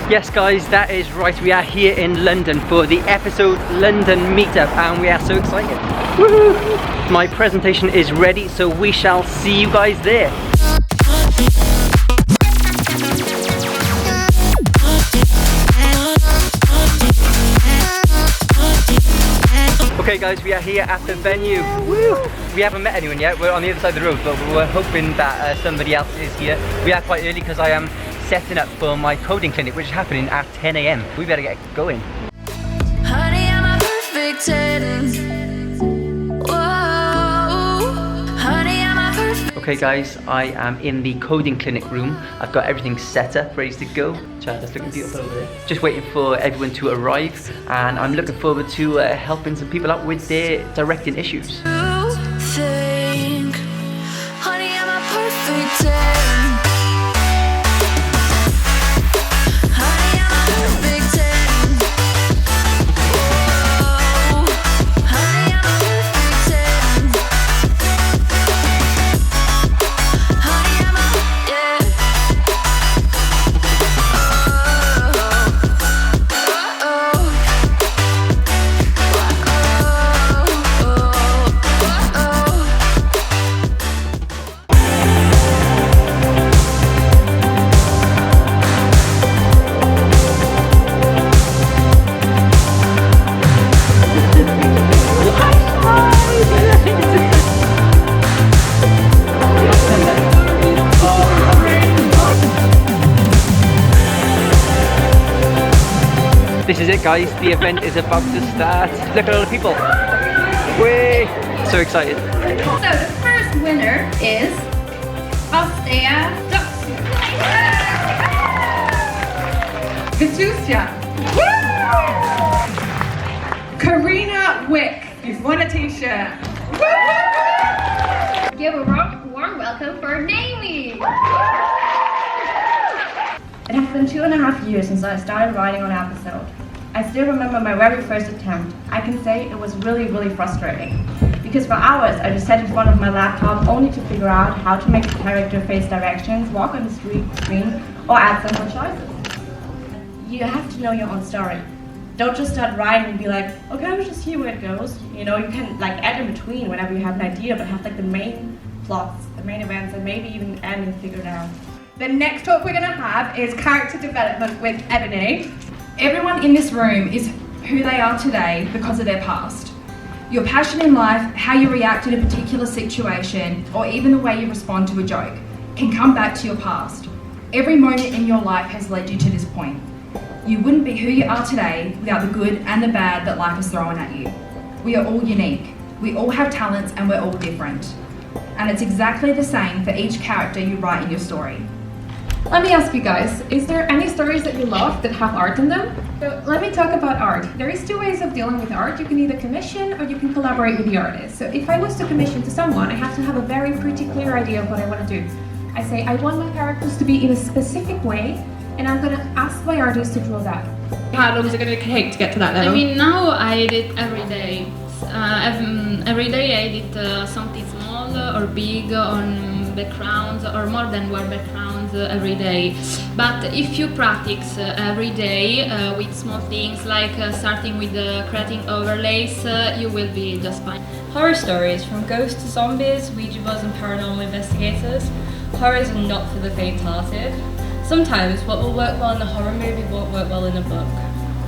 Yes guys, that is right, we are here in London for the episode London Meetup and we are so excited. Woohoo! My presentation is ready, so we shall see you guys there. Okay guys, we are here at the venue. Woo! We haven't met anyone yet, we're on the other side of the road, but we're hoping that somebody else is here. We are quite early because I am setting up for my coding clinic, which is happening at 10 AM. We better get going. Honey, I'm a perfect 10. Whoa. Honey, I'm a perfect. Okay guys, I am in the coding clinic room. I've got everything set up, ready to go. That's looking beautiful over there. Just waiting for everyone to arrive, and I'm looking forward to helping some people out with their directing issues. Think, honey, I'm a perfect 10. This is it guys, the event is about to start. Look at all the people. Way! So excited. So the first winner is Vitusia. Karina Wick. You've won a t-shirt. Give a warm welcome for Naomi. It has been 2.5 years since I started writing on an episode. I still remember my very first attempt. I can say it was really frustrating. Because for hours I just sat in front of my laptop only to figure out how to make a character face directions, walk on the screen, or add some more choices. You have to know your own story. Don't just start writing and be like, okay, I'll just see where it goes. You know, you can like add in between whenever you have an idea, but have like the main plots, the main events, and maybe even ending figured out. The next talk we're going to have is character development with Ebony. Everyone in this room is who they are today because of their past. Your passion in life, how you react in a particular situation, or even the way you respond to a joke, can come back to your past. Every moment in your life has led you to this point. You wouldn't be who you are today without the good and the bad that life has thrown at you. We are all unique. We all have talents and we're all different. And it's exactly the same for each character you write in your story. Let me ask you guys, is there any stories that you love that have art in them? So let me talk about art. There is two ways of dealing with art. You can either commission or you can collaborate with the artist. So if I was to commission to someone, I have to have a very pretty clear idea of what I want to do. I say, I want my characters to be in a specific way, and I'm going to ask my artist to draw that. How long is it going to take to get to that level? I mean, now I edit every day. Every day I edit something small or big on backgrounds, or more than one background every day. But if you practice every day with small things like starting with creating overlays, you will be just fine. Horror stories, from ghosts to zombies, Ouija boards and paranormal investigators. Horror is not for the faint-hearted. Sometimes what will work well in a horror movie won't work well in a book.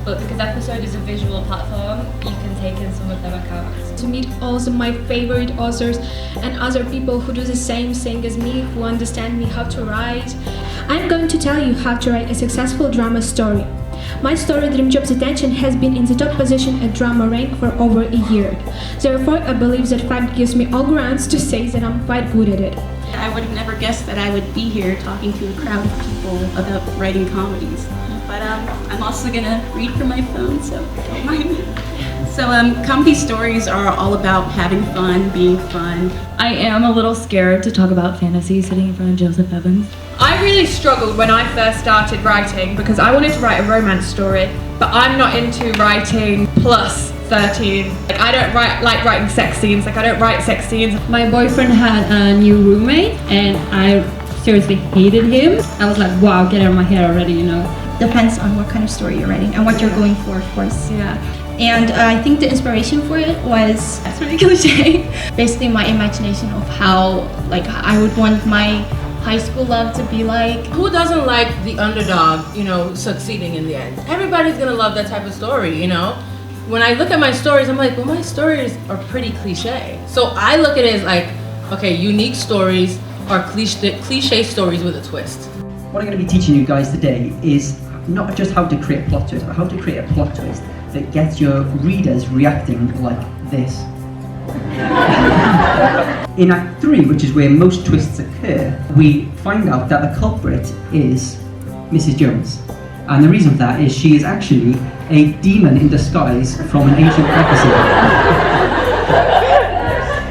But because episode is a visual platform, you can take in some of them accounts. To meet also my favorite authors and other people who do the same thing as me, who understand me how to write. I'm going to tell you how to write a successful drama story. My story Dream Job's Attention has been in the top position at Drama Rank for over a year. Therefore, I believe that fact gives me all grounds to say that I'm quite good at it. I would have never guessed that I would be here talking to a crowd of people about writing comedies. But I'm also gonna read from my phone, so don't mind me. So comfy stories are all about having fun, being fun. I am a little scared to talk about fantasy sitting in front of Joseph Evans. I really struggled when I first started writing because I wanted to write a romance story, but I'm not into writing plus 13. Like, I don't like writing sex scenes. Like, I don't write sex scenes. My boyfriend had a new roommate and I seriously hated him. I was like, wow, get out of my head already, you know. Depends on what kind of story you're writing and what you're going for, of course. Yeah. And I think the inspiration for it was, that's really cliche, basically my imagination of how like I would want my high school love to be like. Who doesn't like the underdog, you know, succeeding in the end? Everybody's gonna love that type of story, you know? When I look at my stories, I'm like, well, my stories are pretty cliche. So I look at it as like, okay, unique stories are cliche stories with a twist. What I'm going to be teaching you guys today is not just how to create a plot twist, but how to create a plot twist that gets your readers reacting like this. In Act 3, which is where most twists occur, we find out that the culprit is Mrs. Jones. And the reason for that is she is actually a demon in disguise from an ancient prophecy.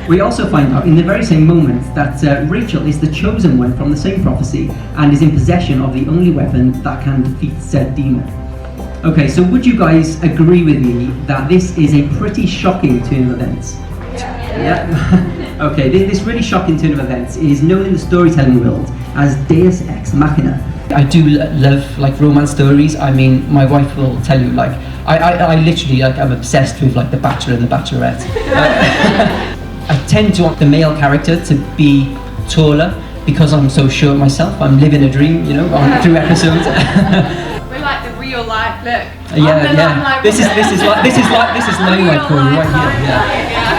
We also find out in the very same moment that Rachel is the chosen one from the same prophecy and is in possession of the only weapon that can defeat said demon. Okay, so would you guys agree with me that this is a pretty shocking turn of events? Yeah? Okay, this really shocking turn of events is known in the storytelling world as Deus Ex Machina. I do love like romance stories. I mean, my wife will tell you like, I literally like, I'm obsessed with like The Bachelor and The Bachelorette. I tend to want the male character to be taller because I'm so sure of myself. I'm living a dream, you know, through episodes. We're like the real life look. Yeah. This is limelight for you right here.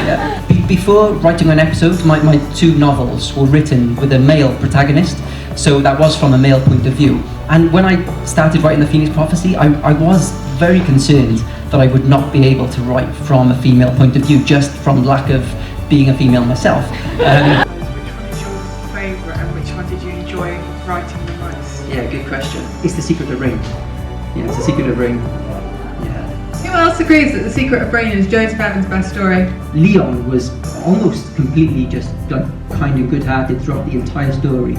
Yeah. Before writing an episode, my 2 novels were written with a male protagonist, so that was from a male point of view. And when I started writing The Phoenix Prophecy, I was very concerned that I would not be able to write from a female point of view, just from lack of being a female myself. Which one is your favourite and which one did you enjoy writing the most? Yeah, good question. It's The Secret of Rain. Yeah, it's The Secret of Rain. Yeah. Who else agrees that The Secret of Rain is Joseph Evans' best story? Leon was almost completely just like kind of good-hearted throughout the entire story,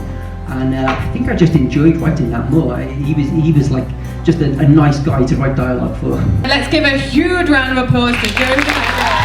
and I think I just enjoyed writing that more. He was like just a nice guy to write dialogue for. Let's give a huge round of applause to Joseph Evans.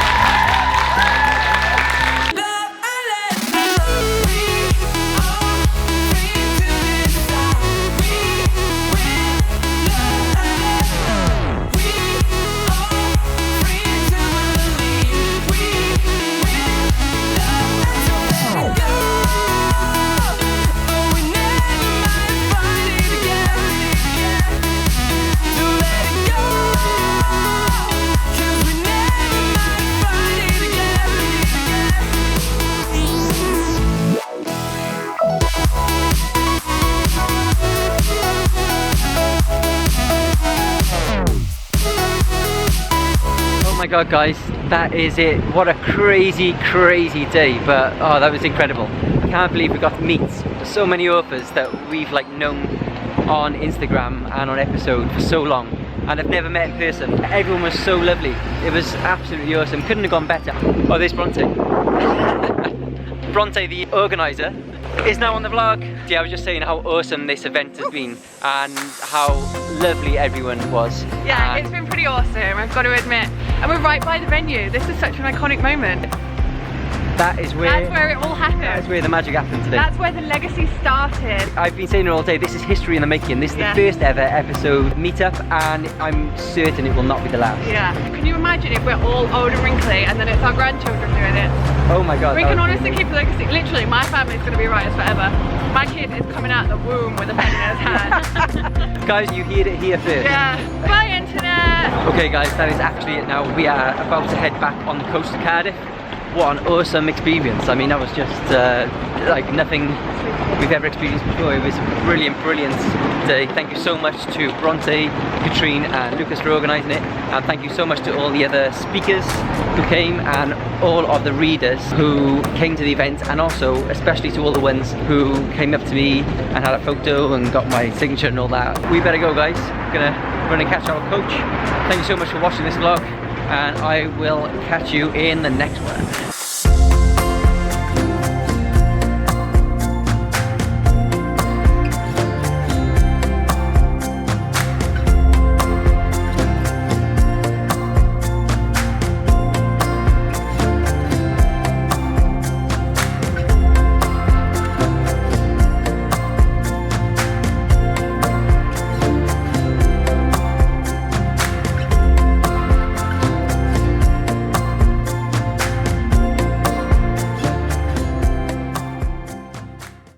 Oh my god guys, that is it. What a crazy day, but oh, that was incredible. I can't believe we got to meet so many authors that we've like known on Instagram and on episode for so long and have never met in person. Everyone was so lovely. It was absolutely awesome. Couldn't have gone better. Oh, there's Bronte. Bronte, the organiser, is now on the vlog. Yeah, I was just saying how awesome this event has been and how lovely everyone was. Yeah, it's been pretty awesome, I've got to admit. And we're right by the venue. This is such an iconic moment. That's where it all happened. That's where the magic happened today. That's where the legacy started. I've been saying it all day, this is history in the making. This is the first ever episode meetup and I'm certain it will not be the last. Yeah. Can you imagine if we're all old and wrinkly and then it's our grandchildren doing it? Oh my god. We can honestly keep the legacy. Literally, my family's going to be writers forever. My kid is coming out the womb with a pen in his hand. Guys, you heard it here first. Yeah. Bye, internet. Okay guys, that is actually it now. We are about to head back on the coast of Cardiff. What an awesome experience. I mean, that was just like nothing we've ever experienced before. It was a brilliant day. Thank you so much to Bronte, Kreyn and Lucas for organising it, and thank you so much to all the other speakers who came and all of the readers who came to the event, and also especially to all the ones who came up to me and had a photo and got my signature and all that. We better go guys. We're gonna run and catch our coach. Thank you so much for watching this vlog. and I will catch you in the next one.